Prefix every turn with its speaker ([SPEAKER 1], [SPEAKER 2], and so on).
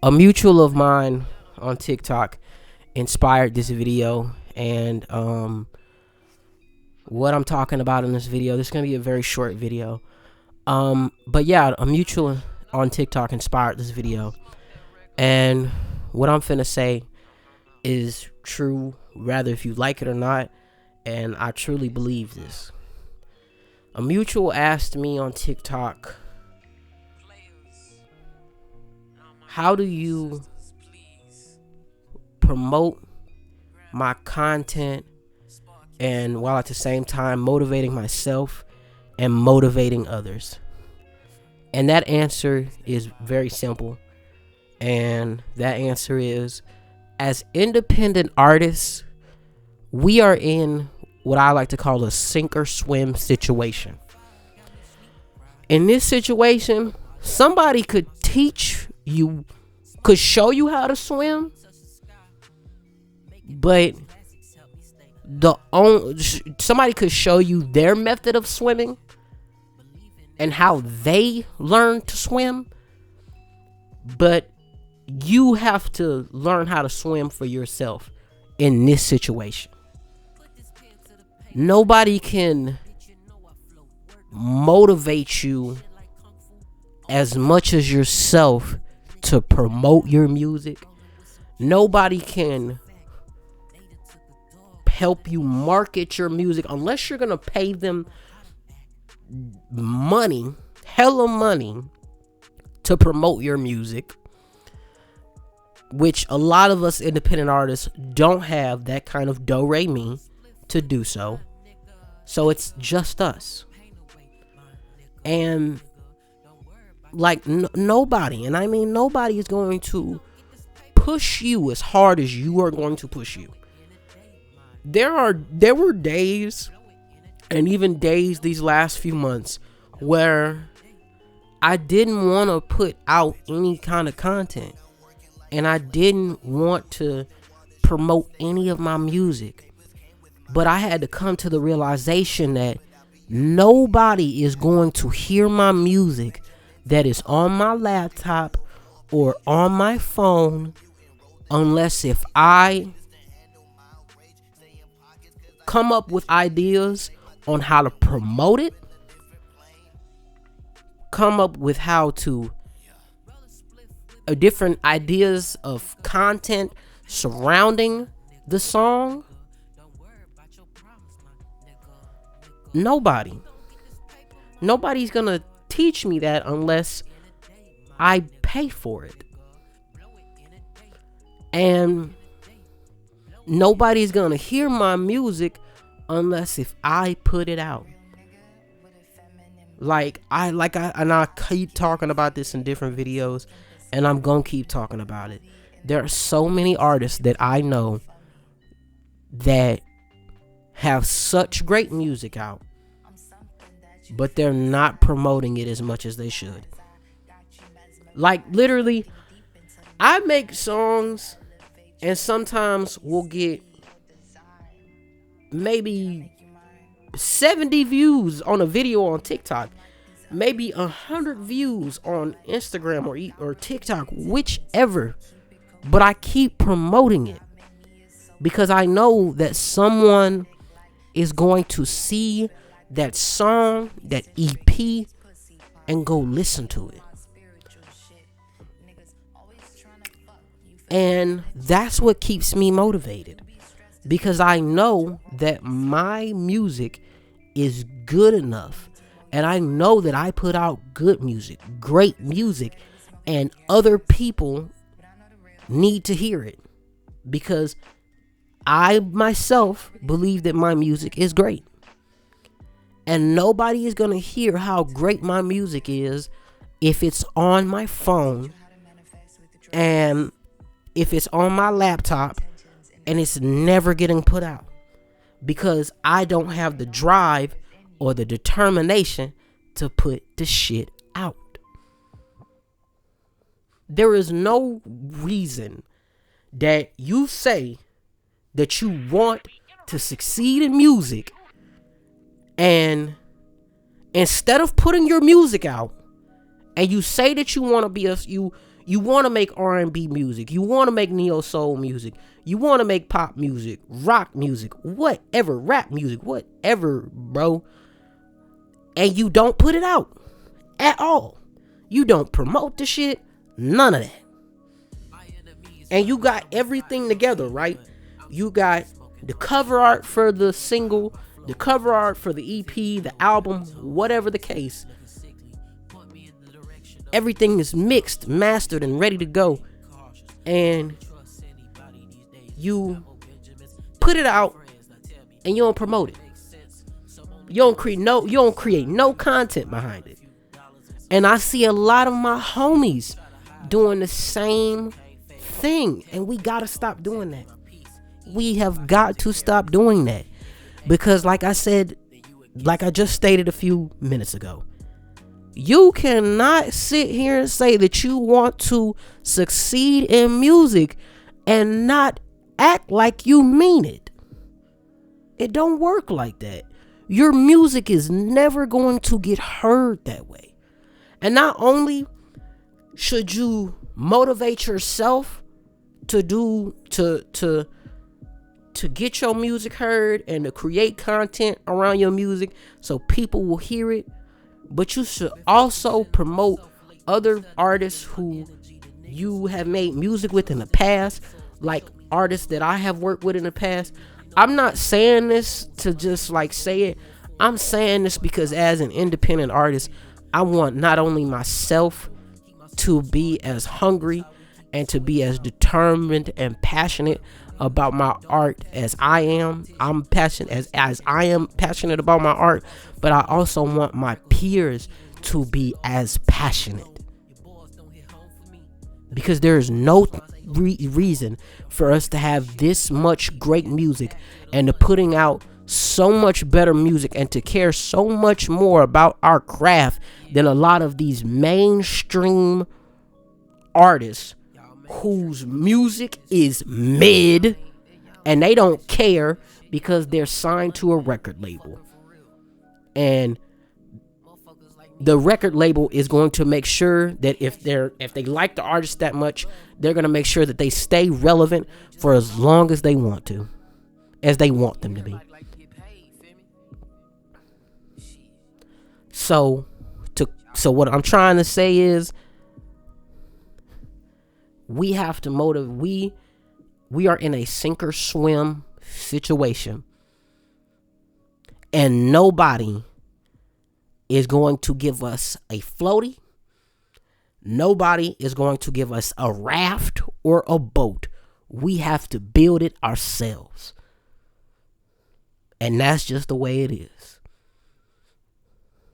[SPEAKER 1] A mutual of mine on TikTok inspired this video, and what I'm talking about in this video, this is gonna be a very short video. But yeah, a mutual on TikTok inspired this video, and what I'm finna say is true, rather if you like it or not, and I truly believe this. A mutual asked me on TikTok, how do you promote my content and while at the same time motivating myself and motivating others? And that answer is very simple. And that answer is, as independent artists, we are in what I like to call a sink or swim situation. In this situation, somebody could teach you, could show you how to swim, but somebody could show you their method of swimming and how they learn to swim, but you have to learn how to swim for yourself in this situation. Nobody can motivate you as much as yourself to promote your music. Nobody can help you market your music unless you're gonna pay them money, hella money, to promote your music, which a lot of us independent artists don't have that kind of do-re-mi to do so. So it's just us. And like nobody, and I mean nobody, is going to push you as hard as you are going to push you. There were days, and even days these last few months, where I didn't want to put out any kind of content, and I didn't want to promote any of my music. But I had to come to the realization that nobody is going to hear my music that is on my laptop or on my phone unless if I come up with ideas on how to promote it, come up with how to different ideas of content surrounding the song. Nobody's gonna teach me that unless I pay for it. And nobody's gonna hear my music unless if I put it out. I keep talking about this in different videos, and I'm gonna keep talking about it. There are so many artists that I know that have such great music out, but they're not promoting it as much as they should. Like literally, I make songs and sometimes we'll get maybe 70 views on a video on TikTok, maybe 100 views on Instagram or TikTok, whichever. But I keep promoting it because I know that someone is going to see that song, that EP, and go listen to it. And that's what keeps me motivated, because I know that my music is good enough, and I know that I put out good music, great music, and other people need to hear it, because I myself believe that my music is great. And nobody is going to hear how great my music is if it's on my phone and if it's on my laptop and it's never getting put out, because I don't have the drive or the determination to put the shit out. There is no reason that you say that you want to succeed in music, and instead of putting your music out, and you say that you want to be You want to make R&B music. You want to make neo soul music. You want to make pop music, rock music, whatever, rap music, whatever, bro. And you don't put it out at all. You don't promote the shit. None of that. And you got everything together, right? You got the cover art for the single, the cover art for the EP, the album, whatever the case. Everything is mixed, mastered, and ready to go. And you put it out and you don't promote it. You don't create no content behind it. And I see a lot of my homies doing the same thing. And we gotta stop doing that. We have got to stop doing that. Because like I said, like I just stated a few minutes ago, you cannot sit here and say that you want to succeed in music and not act like you mean it. It don't work like that. Your music is never going to get heard that way. And not only should you motivate yourself to get your music heard and to create content around your music so people will hear it, but you should also promote other artists who you have made music with in the past, like artists that I have worked with in the past. I'm not saying this to just like say it. I'm saying this because as an independent artist, I want not only myself to be as hungry and to be as determined and passionate about my art as I am. I'm passionate as I am passionate about my art, but I also want my peers to be as passionate. Because there is no reason for us to have this much great music and to putting out so much better music and to care so much more about our craft than a lot of these mainstream artists whose music is mid and they don't care because they're signed to a record label. And the record label is going to make sure that if they like the artist that much, they're going to make sure that they stay relevant for as long as they want to, as they want them to be. So what I'm trying to say is we have to motivate. We are in a sink or swim situation, and nobody is going to give us a floaty. Nobody is going to give us a raft or a boat. We have to build it ourselves. And that's just the way it is.